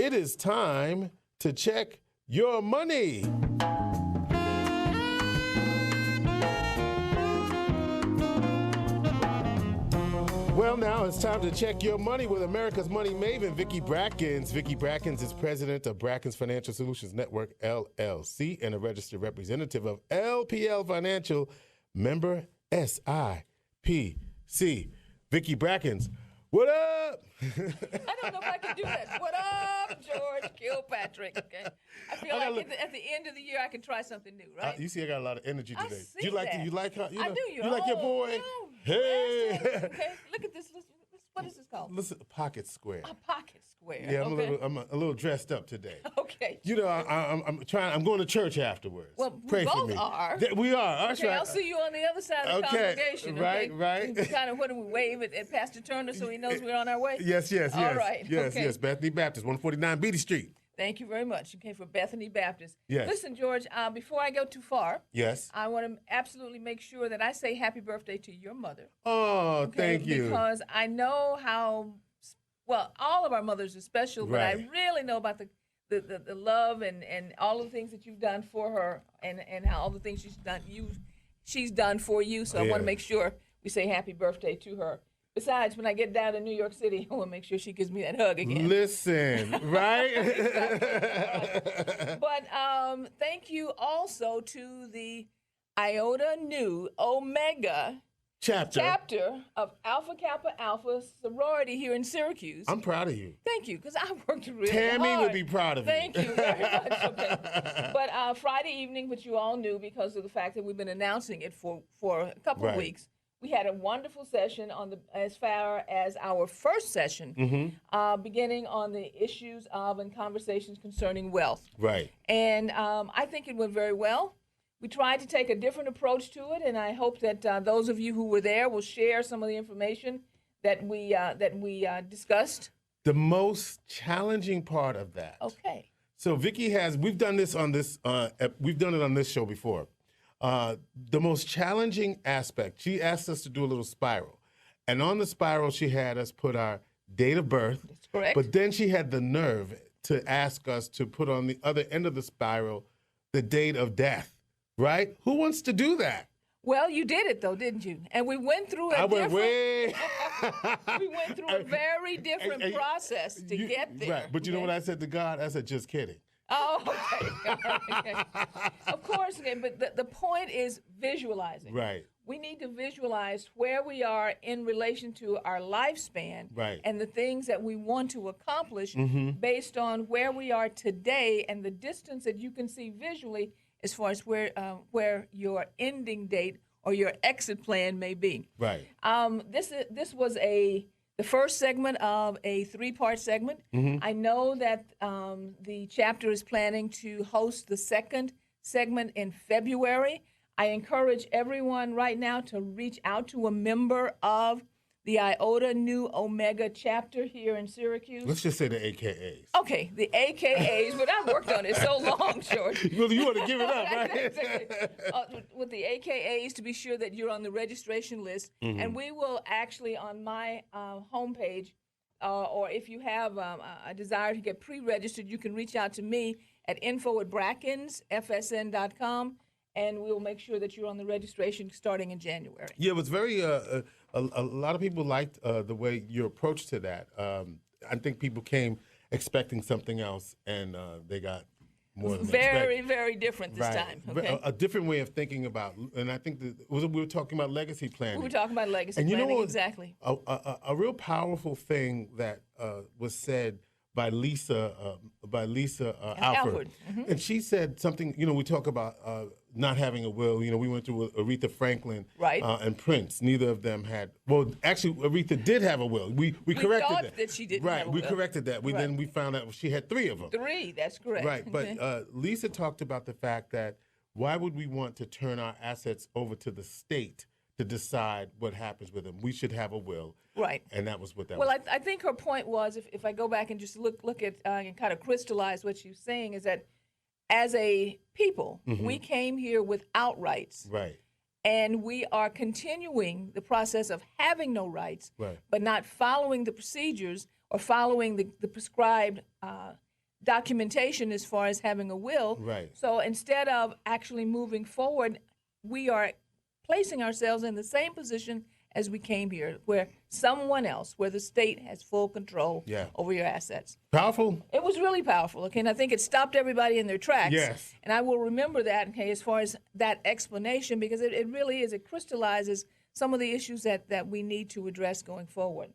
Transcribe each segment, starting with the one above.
It is time to check your money. Well, now it's time to check your money with America's money maven, Vicki Brackens. Vicki Brackens is president of Brackens Financial Solutions Network, LLC, and a registered representative of LPL Financial, member SIPC. Vicki Brackens, what up? I don't know if I can do that. What up, George Kilpatrick? Okay. I feel like at the end of the year I can try something new, right? You see, I got a lot of energy today. I see You like that. You like how you know, I do. You like your boy? No, Hey. yes, okay, look at this. What is this called? Listen, pocket square. A pocket square. Yeah, okay. I'm a little dressed up today. Okay. You know, I'm trying. I'm going to church afterwards. Well, Pray we for both me. are. We are. That's Okay, right. I'll see you on the other side of the congregation. Right, okay? right. We kind of what do we wave at Pastor Turner so he knows we're on our way? Yes. All right. Yes, okay. yes. Bethany Baptist, 149 Beatty Street. Thank you very much. Okay, for Bethany Baptist. Yes. Listen, George, before I go too far, Yes. I want to absolutely make sure that I say happy birthday to your mother. Oh, Okay, thank you. Because I know how, well, all of our mothers are special, but I Right. really know about the love and all of the things that you've done for her and how all the things she's done for you. So I want Yeah. to make sure we say happy birthday to her. Besides, when I get down to New York City, I want to make sure she gives me that hug again. Listen, right? But thank you also to the Iota Nu Omega chapter of Alpha Kappa Alpha sorority here in Syracuse. I'm proud of you. Thank you, because I worked really Tammy hard. would be proud of you. Thank you very much. Okay. But Friday evening, which you all knew because of the fact that we've been announcing it for a couple of Right. weeks, we had a wonderful session as far as our first session, beginning on the issues of and conversations concerning wealth. Right. And I think it went very well. We tried to take a different approach to it, and I hope that those of you who were there will share some of the information that we discussed. The most challenging part of that. Okay. So Vicki we've done this on this, we've done it on this show before. The most challenging aspect, she asked us to do a little spiral. And on the spiral, she had us put our date of birth. That's correct. But then she had the nerve to ask us to put on the other end of the spiral the date of death, right? Who wants to do that? Well, you did it, though, didn't you? And we went through I went way. we went through a very different process to get there. Right, but you know what I said to God? I said, just kidding. Oh, okay. Okay. Of course, okay, but the point is visualizing. Right. We need to visualize where we are in relation to our lifespan, Right. and the things that we want to accomplish based on where we are today and the distance that you can see visually as far as where your ending date or your exit plan may be. Right. This was the first segment of a three-part segment. I know that the chapter is planning to host the second segment in February. I encourage everyone right now to reach out to a member of the Iota Nu Omega chapter here in Syracuse. Let's just say the AKAs. Okay, the AKAs, but I've worked on it so long, George. Well, you want to give it up, right? With the AKAs, to be sure that you're on the registration list. And we will actually, on my homepage, or if you have a desire to get pre-registered, you can reach out to me at info@brackensfsn.com, and we will make sure that you're on the registration starting in January. Yeah, it was very, a lot of people liked the way your approach to that. I think people came expecting something else, and they got more than Very, very different this right. time. Okay? A different way of thinking about, and I think we were talking about legacy planning. We were talking about legacy and you planning, know what, exactly. A real powerful thing that was said by Lisa Alford. And she said something, we talk about not having a will. We went through Aretha Franklin Right. And Prince. Neither of them had, well, actually, Aretha did have a will. We corrected thought that she didn't right, have a we will. corrected that. Right. Then we found out she had 3 of them. 3, that's correct. Right, but Okay. Lisa talked about the fact that why would we want to turn our assets over to the state to decide what happens with them? We should have a will. Right. And that was what that Well, was. I think her point was, if I go back and just look at and kind of crystallize what she was saying, is that as a people, we came here without rights. Right. And we are continuing the process of having no rights, Right. but not following the procedures or following the prescribed documentation as far as having a will. Right. So instead of actually moving forward, we are placing ourselves in the same position as we came here, where someone else, where the state has full control over your assets. Powerful. It was really powerful, okay, and I think it stopped everybody in their tracks. Yes. And I will remember that, okay, as far as that explanation, because it really is, it crystallizes some of the issues that we need to address going forward.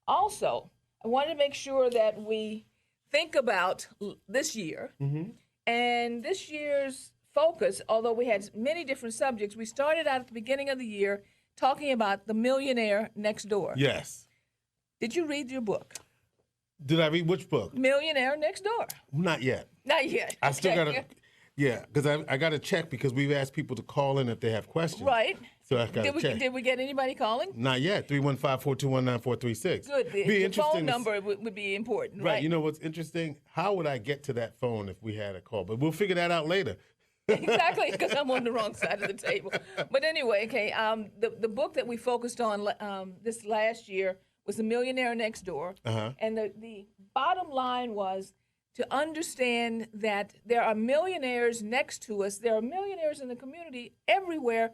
Also, I wanted to make sure that we think about this year, and this year's focus, although we had many different subjects, we started out at the beginning of the year talking about the millionaire next door. Yes. Did you read your book? Did I read which book? Millionaire Next Door. Not yet. Not yet. I still got to, because I got to check because we've asked people to call in if they have questions. Right. So I got to check. Did we get anybody calling? Not yet. 315-421-9436. Good. The phone number would be important, right? Right. You know what's interesting? How would I get to that phone if we had a call? But we'll figure that out later. Exactly, because I'm on the wrong side of the table. But anyway, okay, the book that we focused on this last year was The Millionaire Next Door. And the bottom line was to understand that there are millionaires next to us. There are millionaires in the community everywhere.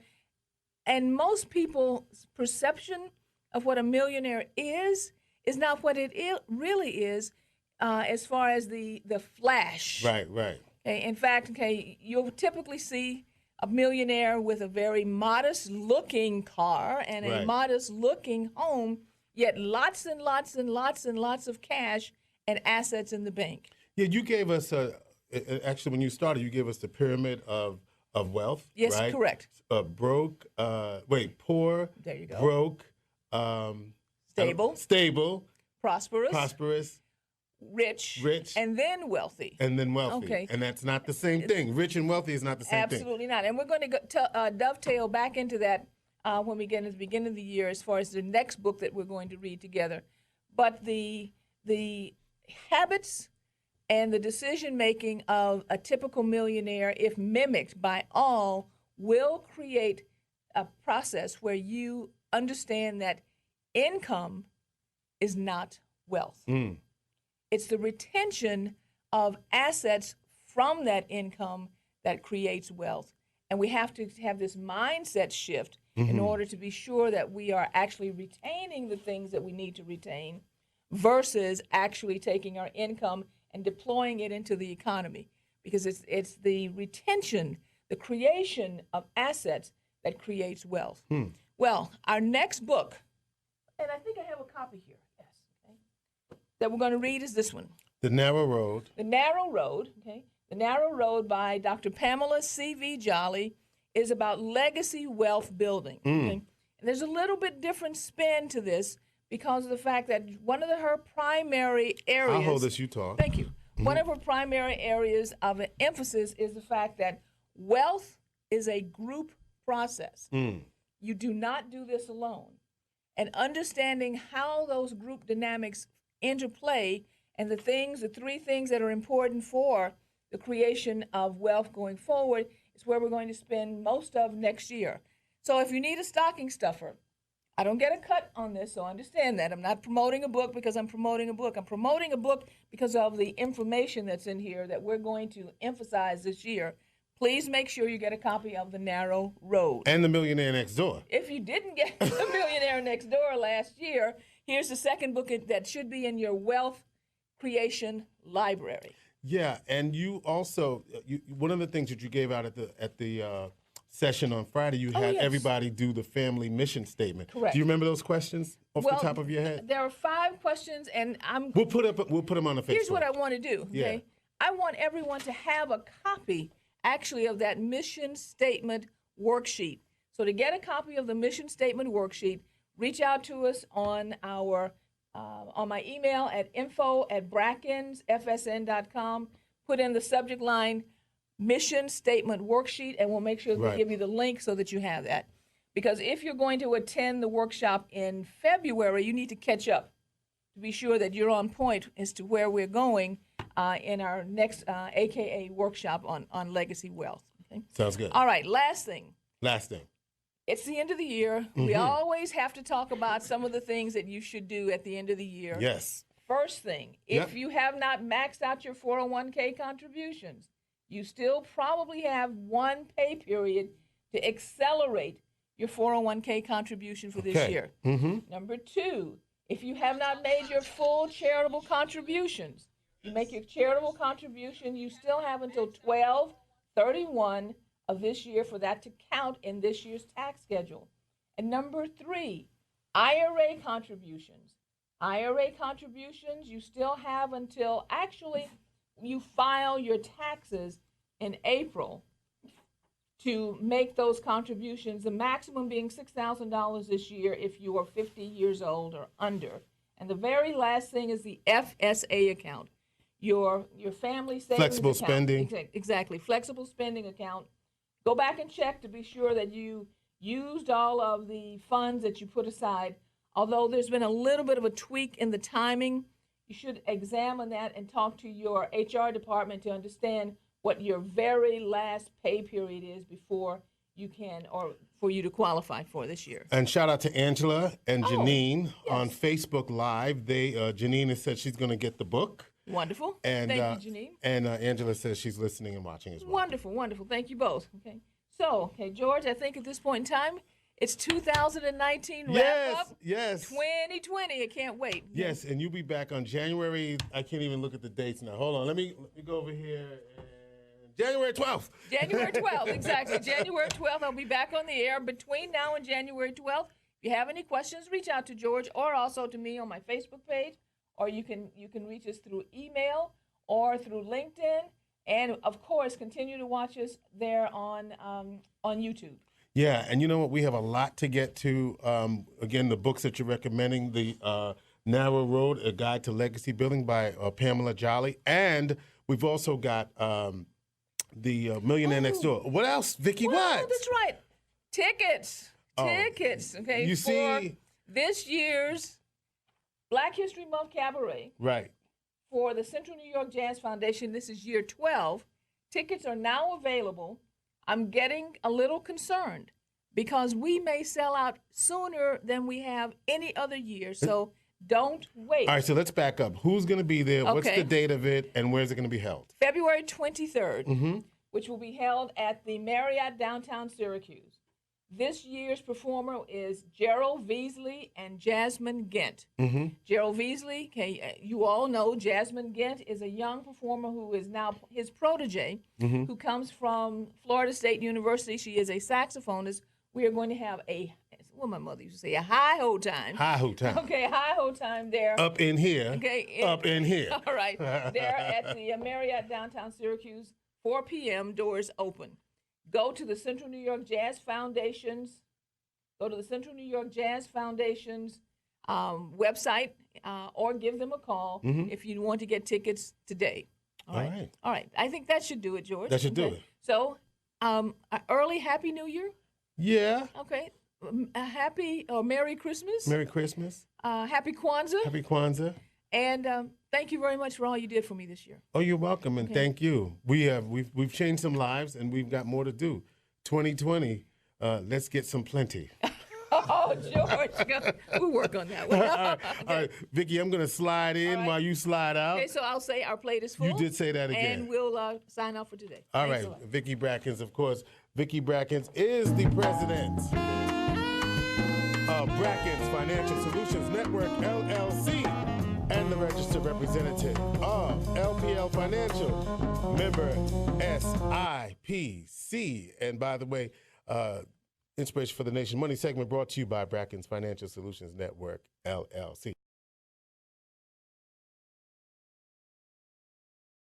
And most people's perception of what a millionaire is not what it really is as far as the flash. Right, right. Okay, in fact, okay, you'll typically see a millionaire with a very modest-looking car and a modest-looking home, yet lots and lots and lots and lots of cash and assets in the bank. Yeah, you gave us actually when you started, you gave us the pyramid of wealth. Yes, right? correct. Poor. There you go. Broke. Stable. Prosperous. Rich, and then wealthy. Okay. And that's not the same thing. Rich and wealthy is not the same thing. Absolutely not. And we're going to dovetail back into that when we get into the beginning of the year as far as the next book that we're going to read together. But the habits and the decision-making of a typical millionaire, if mimicked by all, will create a process where you understand that income is not wealth. It's the retention of assets from that income that creates wealth. And we have to have this mindset shift in order to be sure that we are actually retaining the things that we need to retain versus actually taking our income and deploying it into the economy. Because it's the retention, the creation of assets that creates wealth. Well, our next book, and I think I have a copy here. That we're going to read is this one. The Narrow Road. The Narrow Road, okay? The Narrow Road by Dr. Pamela C.V. Jolly is about legacy wealth building. Okay? And there's a little bit different spin to this because of the fact that one of her primary areas... I'll hold this, you talk. Thank you. One of her primary areas of emphasis is the fact that wealth is a group process. You do not do this alone. And understanding how those group dynamics interplay and the three things that are important for the creation of wealth going forward is where we're going to spend most of next year. So if you need a stocking stuffer, I don't get a cut on this, so understand that. I'm not promoting a book because I'm promoting a book. I'm promoting a book because of the information that's in here that we're going to emphasize this year. Please make sure you get a copy of The Narrow Road. And The Millionaire Next Door. If you didn't get The Millionaire Next Door last year, here's the second book that should be in your wealth creation library. Yeah, and you also, one of the things that you gave out at the session on Friday, you had everybody do the family mission statement. Correct. Do you remember those questions off the top of your head? There are 5 questions, and We'll put them on the Facebook. Here's what I want to do, okay? Yeah. I want everyone to have a copy, actually, of that mission statement worksheet. So to get a copy of the mission statement worksheet, reach out to us on our on my email at info@brackensfsn.com. Put in the subject line mission statement worksheet, and we'll make sure we give you the link so that you have that. Because if you're going to attend the workshop in February, you need to catch up to be sure that you're on point as to where we're going in our next AKA workshop on legacy wealth. Okay? Sounds good. All right, last thing. It's the end of the year. We always have to talk about some of the things that you should do at the end of the year. Yes. First thing, if you have not maxed out your 401k contributions, you still probably have one pay period to accelerate your 401k contribution for this year. Number two, if you have not made your full charitable contributions, you make your charitable contribution, you still have until 12/31 of this year for that to count in this year's tax schedule. And number three, IRA contributions. IRA contributions, you still have until actually you file your taxes in April to make those contributions, the maximum being $6,000 this year if you are 50 years old or under. And the very last thing is the FSA account, your family savings Flexible account. spending. Exactly, flexible spending account. Go back and check to be sure that you used all of the funds that you put aside. Although there's been a little bit of a tweak in the timing, you should examine that and talk to your HR department to understand what your very last pay period is before you can, or for you to qualify for this year. And shout out to Angela and Janine on Facebook Live. Janine has said she's going to get the book. Wonderful. And, thank you, Janine. And Angela says she's listening and watching as well. Wonderful, wonderful. Thank you both. Okay. So, George, I think at this point in time, it's 2019 wrap up. Yes. 2020. I can't wait. Yes, and you'll be back on January. I can't even look at the dates now. Hold on. Let me go over here. January 12th. January 12th, exactly. January 12th, I'll be back on the air. Between now and January 12th, if you have any questions, reach out to George or also to me on my Facebook page, or you can reach us through email or through LinkedIn, and of course, continue to watch us there on YouTube. Yeah, and you know what? We have a lot to get to. Again, the books that you're recommending, the Narrow Road, A Guide to Legacy Building by Pamela Jolly, and we've also got the Millionaire Next Door. What else, Vicki? Well, what? That's right. Tickets. Okay. You for see, this year's Black History Month Cabaret. right. For the Central New York Jazz Foundation, this is year 12. Tickets are now available. I'm getting a little concerned because we may sell out sooner than we have any other year. So don't wait. All right, so let's back up. Who's going to be there? Okay. What's the date of it, and where's it going to be held? February 23rd, which will be held at the Marriott downtown Syracuse. This year's performer is Gerald Veasley and Jasmine Gent. Gerald Veasley, you all know Jasmine Gent is a young performer who is now his protege, who comes from Florida State University. She is a saxophonist. We are going to have what my mother used to say, a hi-ho time. Hi-ho time. Okay, hi-ho time there. Up in here. Okay. Up in here. All right. There at the Marriott downtown Syracuse, 4 p.m., doors open. Go to the Central New York Jazz Foundation's website or give them a call if you want to get tickets today. All right. I think that should do it, George. That should do it. So, early Happy New Year. Yeah. Okay. Merry Christmas. Merry Christmas. Happy Kwanzaa. Happy Kwanzaa. And thank you very much for all you did for me this year. Oh, you're welcome, and thank you. We've changed some lives, and we've got more to do. 2020, let's get some plenty. Oh, George, we'll work on that one. All right, Vicki, I'm going to slide in while you slide out. Okay, so I'll say our plate is full. You did say that again. And we'll sign off for today. All right, Vicki Brackens, of course. Vicki Brackens is the president of Brackens Financial Solutions Network, LLC, and the registered representative of LPL Financial, member SIPC. And by the way, Inspiration for the Nation Money segment brought to you by Brackens Financial Solutions Network, LLC.